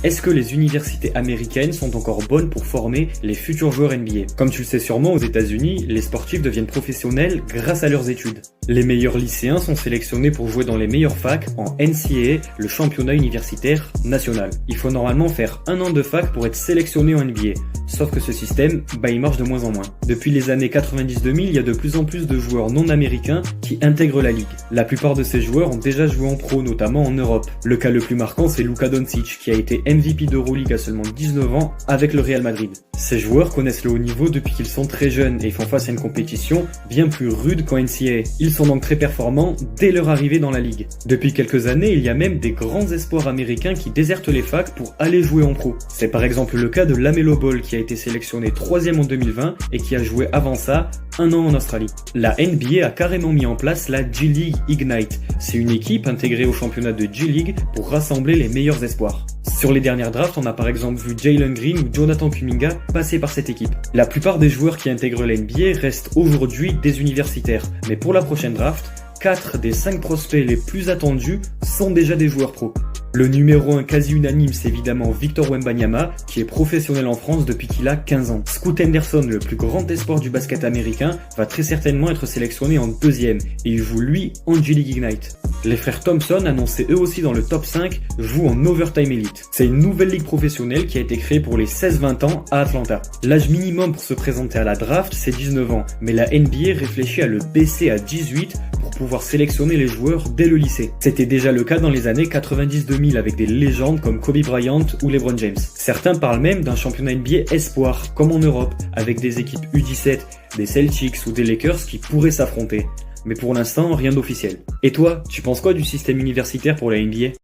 Est-ce que les universités américaines sont encore bonnes pour former les futurs joueurs NBA? Comme tu le sais sûrement, aux États-Unis, les sportifs deviennent professionnels grâce à leurs études. Les meilleurs lycéens sont sélectionnés pour jouer dans les meilleures facs en NCAA, le championnat universitaire national. Il faut normalement faire 1 an de fac pour être sélectionné en NBA. Sauf que ce système, il marche de moins en moins. Depuis les années 90-2000, il y a de plus en plus de joueurs non américains qui intègrent la ligue. La plupart de ces joueurs ont déjà joué en pro, notamment en Europe. Le cas le plus marquant, c'est Luka Doncic, qui a été MVP d'Euroleague à seulement 19 ans avec le Real Madrid. Ces joueurs connaissent le haut niveau depuis qu'ils sont très jeunes et font face à une compétition bien plus rude qu'en NCAA. Ils sont donc très performants dès leur arrivée dans la ligue. Depuis quelques années, il y a même des grands espoirs américains qui désertent les facs pour aller jouer en pro. C'est par exemple le cas de LaMelo Ball qui a été sélectionné 3e en 2020 et qui a joué avant ça 1 an en Australie. La NBA a carrément mis en place la G-League Ignite. C'est une équipe intégrée au championnat de G-League pour rassembler les meilleurs espoirs. Sur les dernières drafts, on a par exemple vu Jalen Green ou Jonathan Kuminga passer par cette équipe. La plupart des joueurs qui intègrent la NBA restent aujourd'hui des universitaires, mais pour la prochaine draft, 4 des 5 prospects les plus attendus sont déjà des joueurs pro. Le numéro 1 quasi unanime, c'est évidemment Victor Wembanyama, qui est professionnel en France depuis qu'il a 15 ans. Scoot Henderson, le plus grand espoir du basket américain, va très certainement être sélectionné en 2e, et il joue lui en G-League Ignite. Les frères Thompson, annoncés eux aussi dans le top 5, jouent en Overtime Elite. C'est une nouvelle ligue professionnelle qui a été créée pour les 16-20 ans à Atlanta. L'âge minimum pour se présenter à la draft, c'est 19 ans, mais la NBA réfléchit à le baisser à 18 pour pouvoir sélectionner les joueurs dès le lycée. C'était déjà le cas dans les années 90-2000 avec des légendes comme Kobe Bryant ou LeBron James. Certains parlent même d'un championnat NBA espoir, comme en Europe, avec des équipes U17, des Celtics ou des Lakers qui pourraient s'affronter. Mais pour l'instant, rien d'officiel. Et toi, tu penses quoi du système universitaire pour la NBA ?